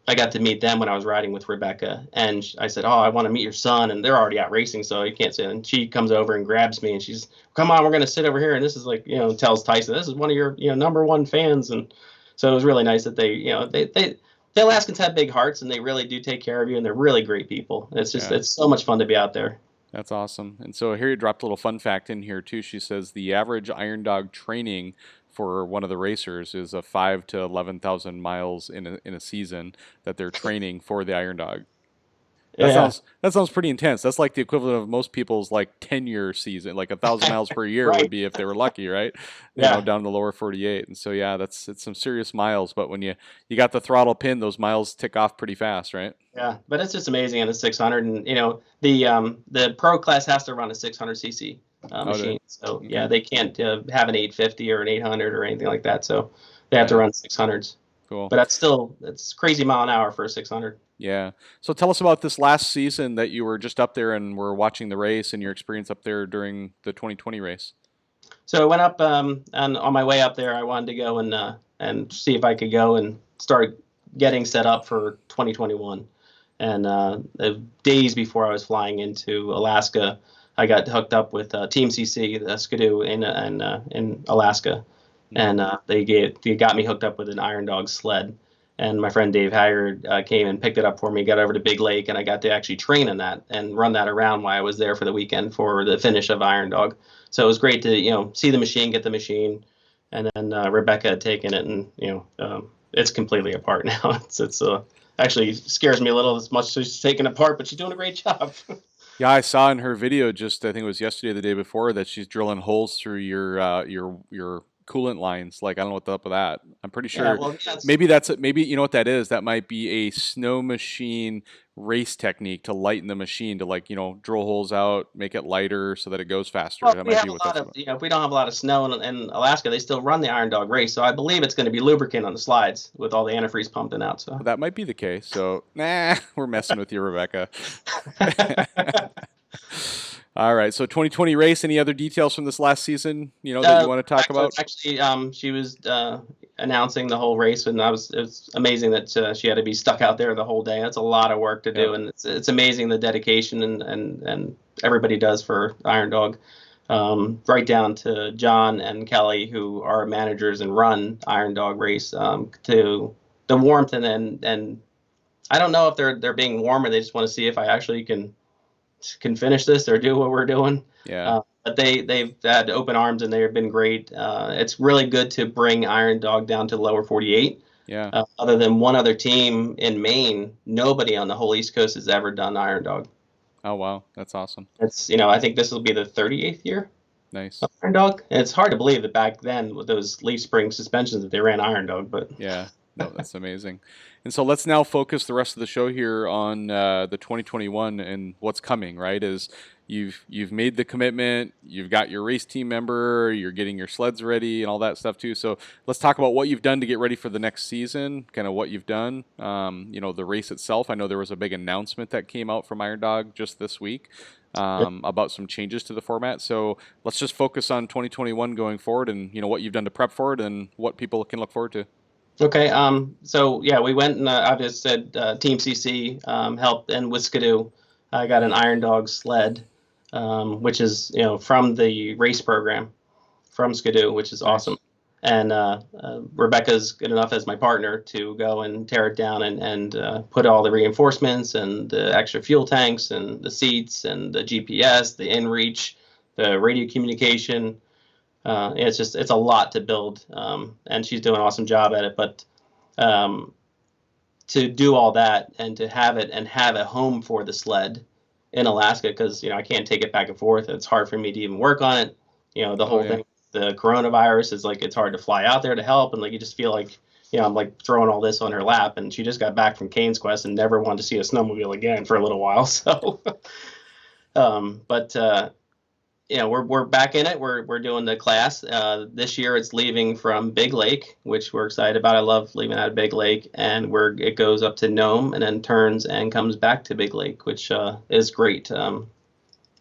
I got to meet them when I was riding with Rebecca. And I said, "Oh, I want to meet your son." And they're already out racing, so you can't say. And she comes over and grabs me, and she's, "Come on, we're gonna sit over here." And this is like, tells Tyson, "This is one of your, number one fans." And so it was really nice that the Alaskans have big hearts, and they really do take care of you, and they're really great people. Yeah. It's so much fun to be out there. That's awesome. And so Harriet dropped a little fun fact in here too. She says the average Iron Dog training for one of the racers is a 5 to 11,000 miles in a season that they're training for the Iron Dog. Yeah, That sounds pretty intense. That's like the equivalent of most people's like 10-year season, like 1,000 miles per year would right. be if they were lucky, right? Yeah, Down in the lower 48. And so yeah, it's some serious miles. But when you got the throttle pinned, those miles tick off pretty fast, right? yeah. But it's just amazing in the 600, and the pro class has to run a 600 cc Oh, machine. So yeah, okay, they can't have an 850 or an 800 or anything like that. So they have to yeah, run 600s. cool. But that's crazy mile an hour for a 600. Yeah. So tell us about this last season that you were just up there and were watching the race and your experience up there during the 2020 race. So I went up, and on my way up there, I wanted to go and see if I could go and start getting set up for 2021. And the days before I was flying into Alaska, I got hooked up with Team CC, the Skidoo in Alaska, Hmm. and they got me hooked up with an Iron Dog sled. And my friend Dave Haggard came and picked it up for me, got over to Big Lake, and I got to actually train in that and run that around while I was there for the weekend for the finish of Iron Dog. So it was great to see the machine, get the machine, and then Rebecca had taken it, and it's completely apart now. It's actually scares me a little as much as she's taken apart, but she's doing a great job. Yeah, I saw in her video just I think it was yesterday or the day before that she's drilling holes through your coolant lines. Like I don't know what the up with that. I'm pretty Yeah, sure well, that's maybe you know what that is. That might be a snow machine race technique to lighten the machine to like drill holes out, make it lighter so that it goes faster. well, That we might have be what a lot that's of about. if we don't have a lot of snow in Alaska, they still run the Iron Dog race, so I believe it's going to be lubricant on the slides with all the antifreeze pumping out. So. That might be the case. So nah, we're messing with you, Rebecca. All right. So 2020 race. Any other details from this last season? That you want to talk Rebecca was about? actually, she was announcing the whole race, and it was amazing that she had to be stuck out there the whole day. That's a lot of work to Yep. do, and it's amazing the dedication and everybody does for Iron Dog, right down to John and Kelly, who are managers and run Iron Dog race, to the warmth and I don't know if they're being warm or they just want to see if I actually can finish this or do what we're doing. Yeah. But they've had open arms and they've been great. It's really good to bring Iron Dog down to lower 48. Yeah. Other than one other team in Maine, nobody on the whole East Coast has ever done Iron Dog. Oh wow, that's awesome. It's I think this will be the 38th year Nice. of Iron Dog. And it's hard to believe that back then with those leaf spring suspensions that they ran Iron Dog, but Yeah. No, that's amazing. And so let's now focus the rest of the show here on the 2021 and what's coming. Right? Is you've made the commitment, you've got your race team member, you're getting your sleds ready and all that stuff too. So let's talk about what you've done to get ready for the next season. Kind of what you've done. The race itself. I know there was a big announcement that came out from Iron Dog just this week. About some changes to the format. So let's just focus on 2021 going forward and what you've done to prep for it and what people can look forward to. Okay. So yeah, we went and I just said Team CC helped, and with Skidoo, I got an Iron Dog sled, which is from the race program from Skidoo, which is Nice. awesome. And Rebecca's good enough as my partner to go and tear it down and put all the reinforcements and the extra fuel tanks and the seats and the GPS, the InReach, the radio communication. It's a lot to build, and she's doing an awesome job at it. But to do all that and to have it and have a home for the sled in Alaska, because I can't take it back and forth. It's hard for me to even work on it. The whole thing, the coronavirus is like it's hard to fly out there to help, and like you just feel like I'm like throwing all this on her lap, and she just got back from Cane's Quest and never wanted to see a snowmobile again for a little while. So, we're back in it. We're doing the class. This year it's leaving from Big Lake, which we're excited about. I love leaving out of Big Lake, and it goes up to Nome and then turns and comes back to Big Lake, which is great.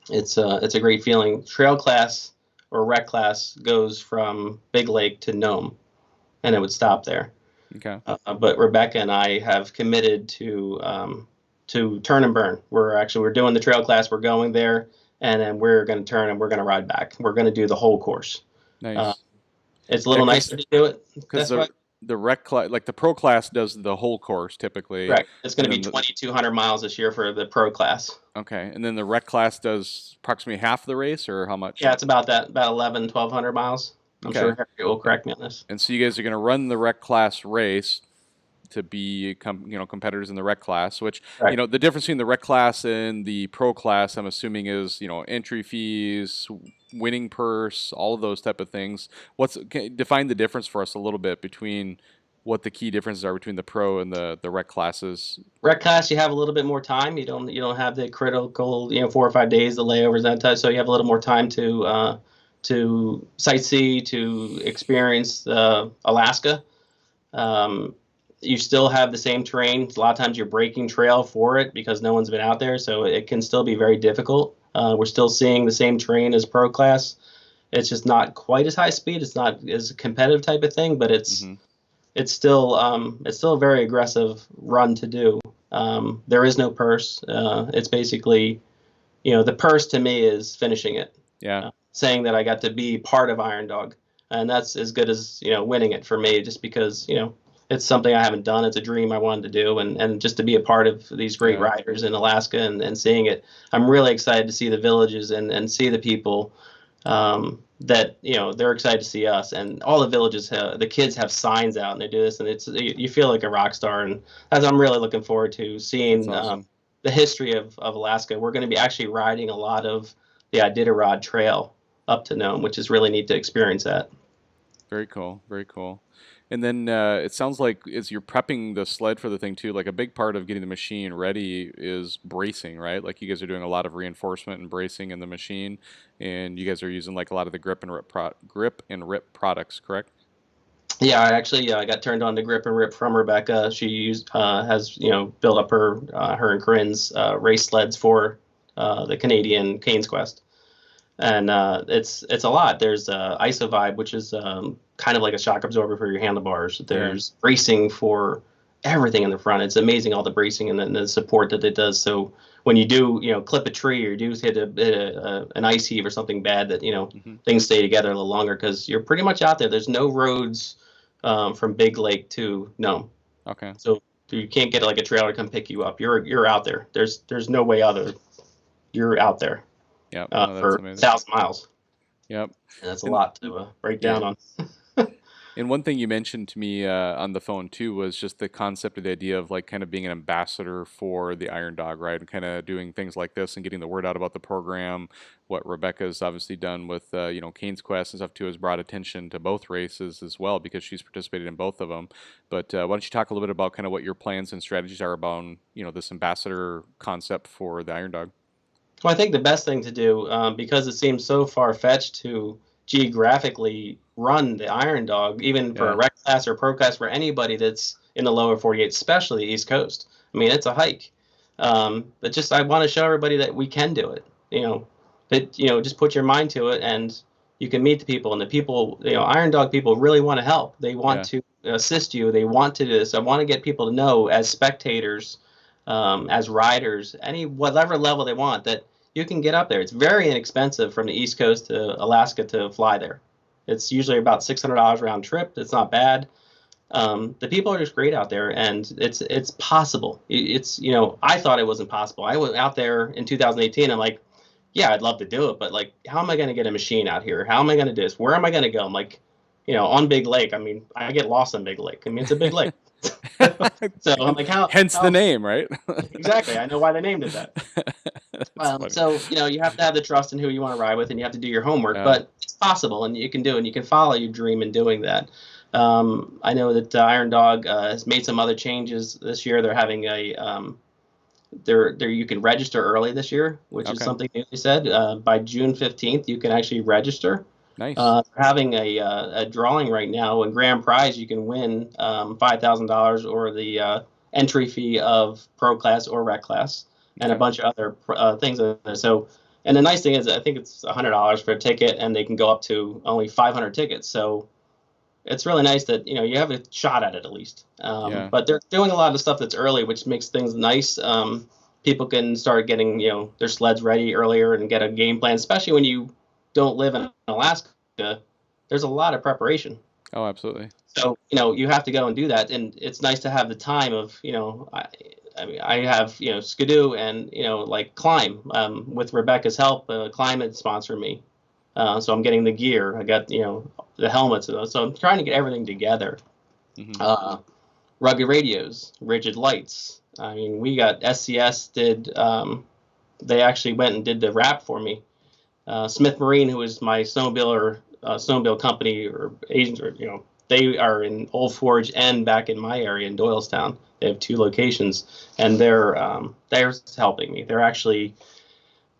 It's a great feeling. Trail class or rec class goes from Big Lake to Nome, and it would stop there. Okay. But Rebecca and I have committed to turn and burn. We're doing the trail class. We're going there. And then we're going to turn and we're going to ride back. We're going to do the whole course. Nice. It's a little nicer to do it. Because the rec class, like the pro class, does the whole course typically. Correct. It's going to be 2,200 miles this year for the pro class. Okay, and then the rec class does approximately half the race, or how much? Yeah, it's about 1,100 miles. I'm sure Harriet will correct me on this. And so you guys are going to run the rec class race to be competitors in the rec class, which the difference between the rec class and the pro class, I'm assuming, is entry fees, winning purse, all of those type of things. Define the difference for us a little bit between what the key differences are between the pro and the rec classes. Rec class, you have a little bit more time. You don't have the critical 4 or 5 days, the layovers, that type. So you have a little more time to sightsee, to experience Alaska. You still have the same terrain. A lot of times you're breaking trail for it because no one's been out there, so it can still be very difficult. We're still seeing the same terrain as pro class. It's just not quite as high speed. It's not as a competitive type of thing, but it's still a very aggressive run to do. There is no purse. It's basically, the purse to me is finishing it. Yeah. Saying that I got to be part of Iron Dog, and that's as good as winning it for me, just because it's something I haven't done. It's a dream I wanted to do, and just to be a part of these great riders in Alaska and seeing it. I'm really excited to see the villages and see the people that, they're excited to see us. And all the villages, the kids have signs out and they do this, and you feel like a rock star. And as I'm really looking forward to seeing awesome. The history of Alaska. We're going to be actually riding a lot of the Iditarod Trail up to Nome, which is really neat to experience that. Very cool. Very cool. And then it sounds like as you're prepping the sled for the thing too, like a big part of getting the machine ready is bracing, right? Like you guys are doing a lot of reinforcement and bracing in the machine, and you guys are using like a lot of the grip and rip products, correct? Yeah, I actually got turned on to grip and rip from Rebecca. She has built up her and Corinne's race sleds for the Canadian Cane's Quest. And it's a lot. There's IsoVibe, which is kind of like a shock absorber for your handlebars. There's bracing for everything in the front. It's amazing, all the bracing and the support that it does. So when you do clip a tree or do hit an ice heave or something bad, that things stay together a little longer, because you're pretty much out there. There's no roads from Big Lake to Nome. Okay. So you can't get like a trailer to come pick you up. You're out there. There's no way other. You're out there. Yep. For 1,000 miles. Yep. And that's a lot to break down on. And one thing you mentioned to me on the phone too was just the concept of the idea of like kind of being an ambassador for the Iron Dog, right? And kind of doing things like this and getting the word out about the program. What Rebecca's obviously done with Cane's Quest and stuff too has brought attention to both races as well, because she's participated in both of them. But why don't you talk a little bit about kind of what your plans and strategies are about this ambassador concept for the Iron Dog? Well, I think the best thing to do, because it seems so far-fetched to geographically run the Iron Dog, even for a rec class or pro class, for anybody that's in the lower 48, especially the East Coast. I mean, it's a hike. But just I want to show everybody that we can do it. Just put your mind to it, and you can meet the people. And the people, Iron Dog people really want to help. They want to assist you. They want to do this. I want to get people to know, as spectators, as riders, whatever level they want, that you can get up there. It's very inexpensive from the East Coast to Alaska to fly there. It's usually about $600 round trip. It's not bad. The people are just great out there, and it's possible. I thought it wasn't possible. I went out there in 2018. I'm like, yeah, I'd love to do it, but like, how am I going to get a machine out here? How am I going to do this? Where am I going to go? I'm like, on Big Lake. I mean, I get lost on Big Lake. I mean, it's a big lake. So I'm like, Hence the name, right? exactly. I know why they named it that. That's funny. So, you have to have the trust in who you want to ride with, and you have to do your homework, Yeah. but it's possible, and you can do it, and you can follow your dream in doing that. I know that Iron Dog has made some other changes this year. They're having you can register early this year, which is something new they said. By June 15th, you can actually register. Nice. They're having a drawing right now, and grand prize you can win $5,000 or the entry fee of pro class or rec class, and a bunch of other things. So, and the nice thing is, I think it's $100 for a ticket, and they can go up to only 500 tickets. So it's really nice that you have a shot at it at least. But they're doing a lot of stuff that's early, which makes things nice. People can start getting their sleds ready earlier and get a game plan, especially when you don't live in Alaska. There's a lot of preparation. Oh, absolutely. So you have to go and do that, and it's nice to have the time of I mean, I have Skidoo and like Climb with Rebecca's help. Climb had sponsored me, so I'm getting the gear. I got the helmets, so I'm trying to get everything together. Mm-hmm. Rugged radios, rigid lights. I mean, we got SCS did. They actually went and did the wrap for me. Smith Marine, who is my snowmobile company or agent, or they are in Old Forge and back in my area in Doylestown. They have 2 locations, and they're helping me. They're actually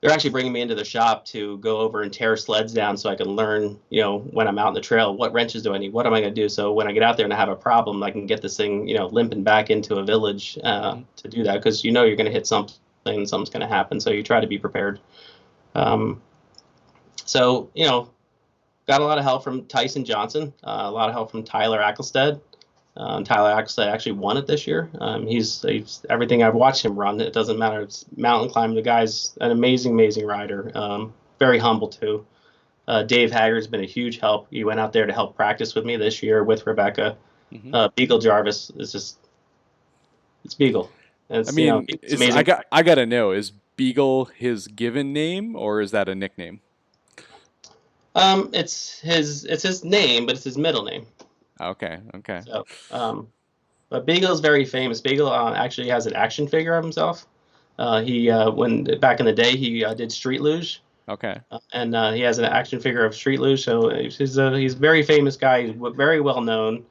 bringing me into the shop to go over and tear sleds down so I can learn, when I'm out in the trail, what wrenches do I need? What am I going to do? So when I get out there and I have a problem, I can get this thing, limping back into a village to do that, because you're going to hit something and something's going to happen. So you try to be prepared. So, got a lot of help from Tyson Johnson, a lot of help from Tyler Ackelstead. Tyler Ackelstead actually won it this year. He's everything I've watched him run. It doesn't matter. It's mountain climbing. The guy's an amazing rider. Very humble too. Dave Haggard's been a huge help. He went out there to help practice with me this year with Rebecca. Mm-hmm. Beagle Jarvis is it's Beagle. It's, I mean, it's amazing. I gotta know, is Beagle his given name or is that a nickname? It's his name, but it's his middle name. Okay. So, but Beagle is very famous. Beagle actually has an action figure of himself. When back in the day, he did street luge. Okay. And he has an action figure of street luge. So he's a very famous guy. He's very well known,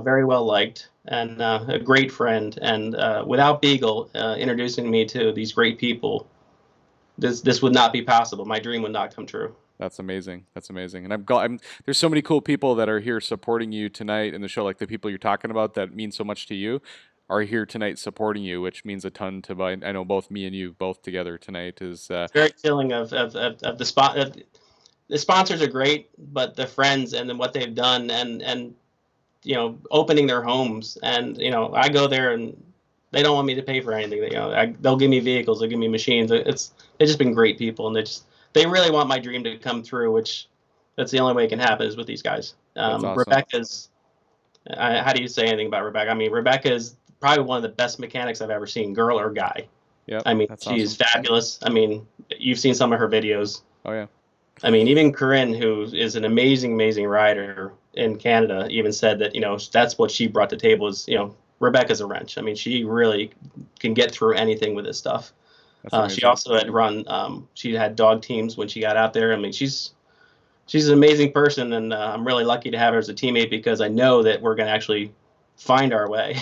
very well liked, and a great friend. And without Beagle introducing me to these great people, this would not be possible. My dream would not come true. That's amazing. And there's so many cool people that are here supporting you tonight in the show, like the people you're talking about that mean so much to you are here tonight supporting you, which means a ton to I know both me and you both together tonight is very feeling of the spot. The sponsors are great, but the friends and then what they've done and opening their homes, and I go there and they don't want me to pay for anything. They'll give me vehicles, they'll give me machines. They've just been great people, and they really want my dream to come through, which that's the only way it can happen is with these guys. Awesome. Rebecca's, how do you say anything about Rebecca? I mean, Rebecca is probably one of the best mechanics I've ever seen, girl or guy. Yeah. I mean, she's fabulous. I mean, you've seen some of her videos. Oh, yeah. I mean, even Corinne, who is an amazing rider in Canada, even said that, that's what she brought to the table is, Rebecca's a wrench. I mean, she really can get through anything with this stuff. She also had run, she had dog teams when she got out there. I mean, she's an amazing person, and I'm really lucky to have her as a teammate because I know that we're going to actually find our way.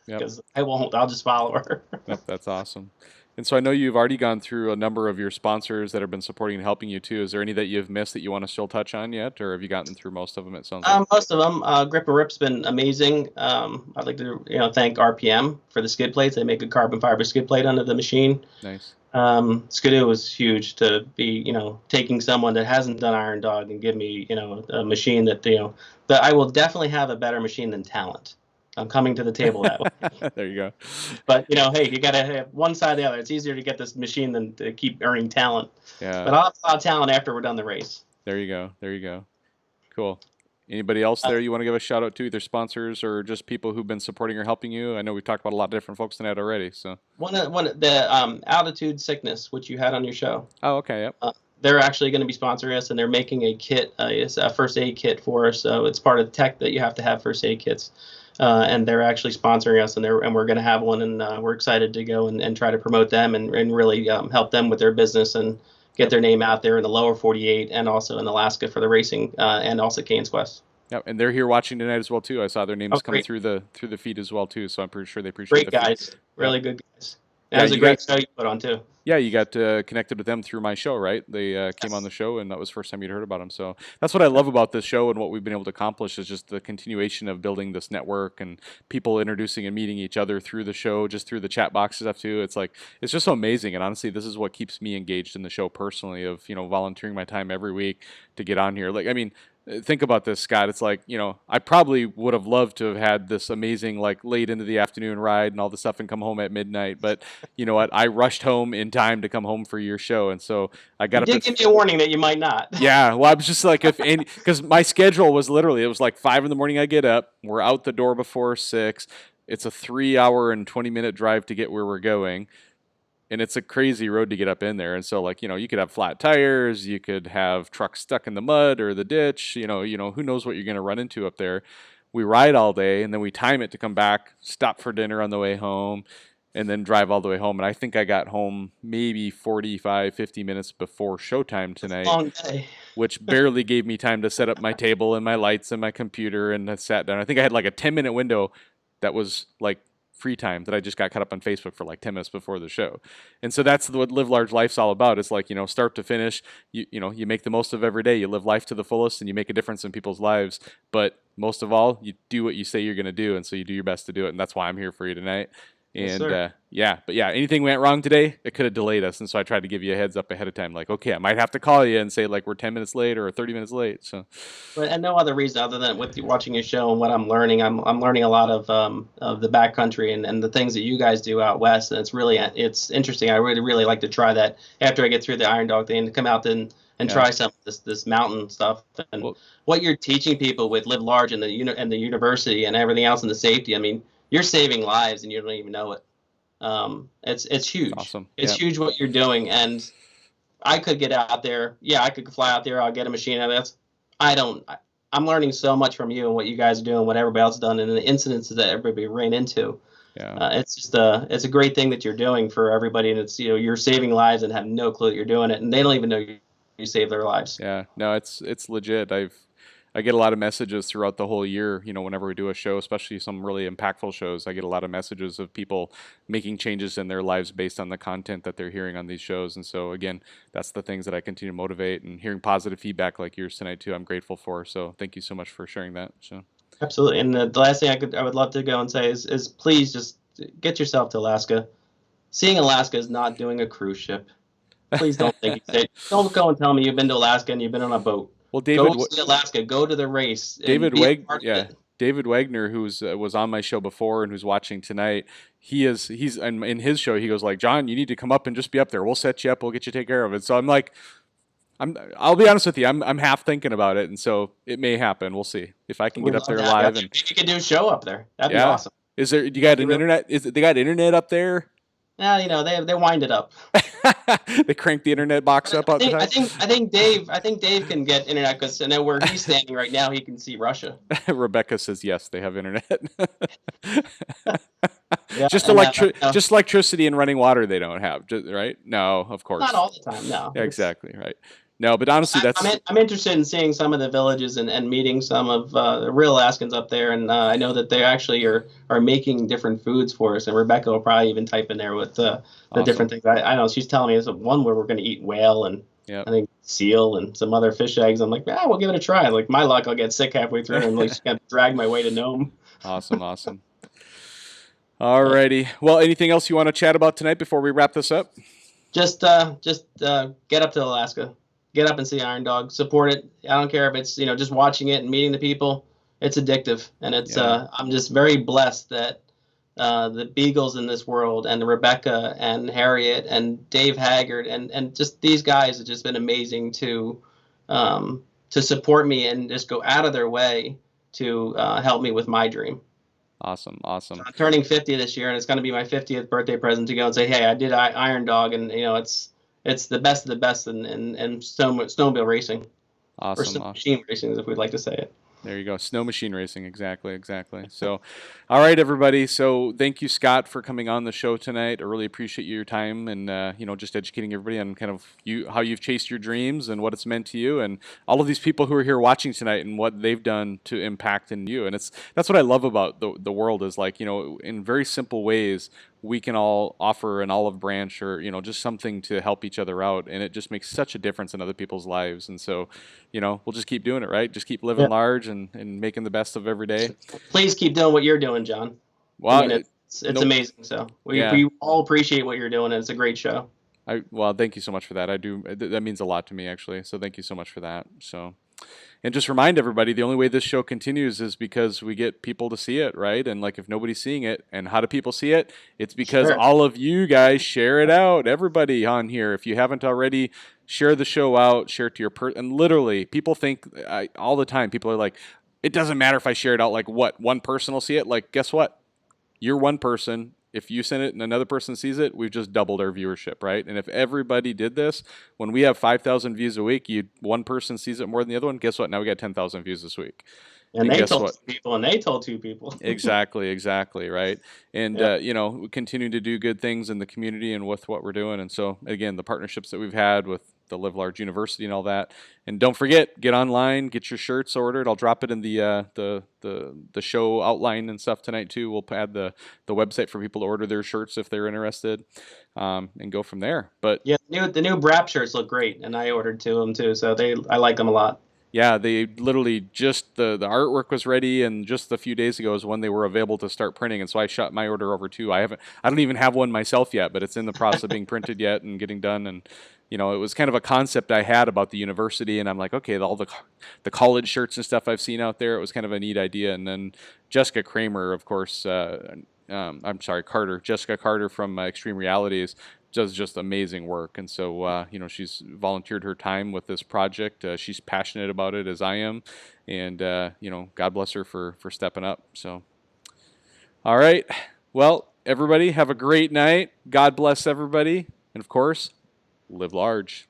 Because I'll just follow her. That's awesome. And so I know you've already gone through a number of your sponsors that have been supporting and helping you too. Is there any that you've missed that you want to still touch on yet, or have you gotten through most of them? It sounds like most of them. Grip and Rip's been amazing. I'd like to thank RPM for the skid plates. They make a carbon fiber skid plate under the machine. Nice. Skidoo was huge to be taking someone that hasn't done Iron Dog and give me a machine that that I will definitely have a better machine than talent. I'm coming to the table that way. There you go. But hey, you got to have one side or the other. It's easier to get this machine than to keep earning talent. Yeah. But I'll have a lot of talent after we're done the race. There you go. Cool. Anybody else there you want to give a shout out to, either sponsors or just people who've been supporting or helping you? I know we've talked about a lot of different folks tonight already. So One of the altitude sickness, which you had on your show. oh, okay, yep. They're actually going to be sponsoring us, and they're making a kit, it's a first aid kit for us. So it's part of the tech that you have to have first aid kits. And they're actually sponsoring us, and we're going to have one, and we're excited to go and try to promote them and really help them with their business and get their name out there in the lower 48 and also in Alaska for the racing and also Canes Quest. Yep, and they're here watching tonight as well too. I saw their names coming through the feed as well too. So I'm pretty sure they appreciate great guys, really good guys. That was a great show you put on too. Yeah, you got connected with them through my show, right? They came on the show, and that was the first time you'd heard about them. So that's what I love about this show and what we've been able to accomplish is just the continuation of building this network and people introducing and meeting each other through the show, just through the chat boxes stuff too. It's like it's just so amazing, and honestly, this is what keeps me engaged in the show personally. Of volunteering my time every week to get on here. Like, I mean, think about this, Scott. It's like, I probably would have loved to have had this amazing, like, late into the afternoon ride and all this stuff and come home at midnight. But you know what? I rushed home in time to come home for your show. And so I got up. You did give me a warning that you might not. Yeah. Well, I was just like, because my schedule was literally, it was like 5 a.m. I get up. We're out the door before 6. It's a 3-hour and 20-minute drive to get where we're going. And it's a crazy road to get up in there. And so, like, you could have flat tires, you could have trucks stuck in the mud or the ditch, who knows what you're going to run into up there. We ride all day, and then we time it to come back, stop for dinner on the way home, and then drive all the way home. And I think I got home maybe 45, 50 minutes before showtime tonight, long day. which barely gave me time to set up my table and my lights and my computer, and I sat down. I think I had like a 10-minute window that was like free time that I just got caught up on Facebook for like 10 minutes before the show. And so that's what Live Large Life's all about. It's like, start to finish, you make the most of every day. You live life to the fullest and you make a difference in people's lives. But most of all, you do what you say you're going to do. And so you do your best to do it. And that's why I'm here for you tonight. And anything went wrong today, it could have delayed us. And so I tried to give you a heads up ahead of time, like, okay, I might have to call you and say, like, we're 10 minutes late or 30 minutes late. So, and no other reason other than with watching your show and what I'm learning. I'm learning a lot of the backcountry and the things that you guys do out west. And it's interesting. I really like to try that after I get through the Iron Dog thing, to come out and try some of this mountain stuff and what you're teaching people with Live Large and the university and everything else and the safety. I mean, you're saving lives and you don't even know it. It's huge. Awesome. It's huge what you're doing. And I could get out there. Yeah, I could fly out there. I'll get a machine out of this. I'm learning so much from you and what you guys are doing, what everybody else has done, and the incidences that everybody ran into. Yeah. It's just it's a great thing that you're doing for everybody. And it's, you're saving lives and have no clue that you're doing it. And they don't even know you saved their lives. Yeah, no, it's legit. I get a lot of messages throughout the whole year, whenever we do a show, especially some really impactful shows. I get a lot of messages of people making changes in their lives based on the content that they're hearing on these shows. And so, again, that's the things that I continue to motivate, and hearing positive feedback like yours tonight, too, I'm grateful for. So thank you so much for sharing that. So. Absolutely. And the last thing I would love to go and say is please just get yourself to Alaska. Seeing Alaska is not doing a cruise ship. Please don't don't go and tell me you've been to Alaska and you've been on a boat. Well, David, go see Alaska. Go to the race. David Wagner, who's was on my show before and who's watching tonight. He's in his show. He goes like, John, you need to come up and just be up there. We'll set you up. We'll get you taken care of it. So I'm like, I'll be honest with you. I'm half thinking about it, and so it may happen. We'll see if I can get up there live. And you could do a show up there. That'd be awesome. Is there? You got an internet? They got internet up there? Yeah, they wind it up. They crank the internet box up. I think Dave can get internet because I know where he's standing right now. He can see Russia. Rebecca says yes, they have internet. Just electricity and running water they don't have, right? No, of course. Not all the time. No. Exactly right. No, but honestly, I'm interested in seeing some of the villages and meeting some of the real Alaskans up there. And I know that they actually are making different foods for us. And Rebecca will probably even type in there with the different things. I know she's telling me there's one where we're going to eat whale and I think seal and some other fish eggs. I'm like, we'll give it a try. Like my luck, I'll get sick halfway through and like kind of drag my way to Nome. Awesome. Alrighty. Well, anything else you want to chat about tonight before we wrap this up? Just get up to Alaska. Get up and see Iron Dog. Support it. I don't care if it's just watching it and meeting the people. It's addictive, and it's I'm just very blessed that the Beagles in this world and Rebecca and Harriet and Dave Haggard and just these guys have just been amazing to to support me and just go out of their way to help me with my dream. Awesome. Awesome. I'm turning 50 this year, and it's going to be my 50th birthday present to go and say, hey, I did Iron Dog, and it's the best of the best in snowmobile racing. Or Awesome. snow machine racing, if we'd like to say it. There you go. Snow machine racing. Exactly. So, all right, everybody. So thank you, Scott, for coming on the show tonight. I really appreciate your time and, just educating everybody on kind of how you've chased your dreams and what it's meant to you, and all of these people who are here watching tonight and what they've done to impact in you. And that's what I love about the world is, like, in very simple ways, we can all offer an olive branch or, just something to help each other out. And it just makes such a difference in other people's lives. And so, we'll just keep doing it, right? Just keep living large and making the best of every day. Please keep doing what you're doing, John. Well, I mean, it's amazing. So we all appreciate what you're doing, and it's a great show. Well, thank you so much for that. I do. That means a lot to me, actually. So thank you so much for that. So, and just remind everybody, the only way this show continues is because we get people to see it, right? And like, if nobody's seeing it, and how do people see it? It's because all of you guys share it out. Everybody on here, if you haven't already, share the show out, share it to your and literally, people think all the time, people are like, it doesn't matter if I share it out, like what? One person will see it? Like, guess what? You're one person. If you send it and another person sees it, we've just doubled our viewership, right? And if everybody did this, when we have 5,000 views a week, one person sees it more than the other one, guess what? Now we got 10,000 views this week. And they told 2 people, and they told 2 people. Exactly, right? And, we continue to do good things in the community and with what we're doing. And so, again, the partnerships that we've had with the Live Large University and all that. And don't forget, get online, get your shirts ordered. I'll drop it in the show outline and stuff tonight too. We'll add the website for people to order their shirts if they're interested, and go from there. But yeah, the new Brap shirts look great, and I ordered 2 of them too, so I like them a lot. Yeah, they literally just the artwork was ready, and just a few days ago is when they were available to start printing, and so I shot my order over too. I don't even have one myself yet, but it's in the process of being printed yet and getting done. And it was kind of a concept I had about the university, and I'm like, okay, all the college shirts and stuff I've seen out there, it was kind of a neat idea. And then Jessica Kramer, of course, Jessica Carter from Extreme Realities, does just amazing work. And so, she's volunteered her time with this project. She's passionate about it as I am. And, God bless her for stepping up. So, all right. Well, everybody have a great night. God bless everybody. And of course, live large.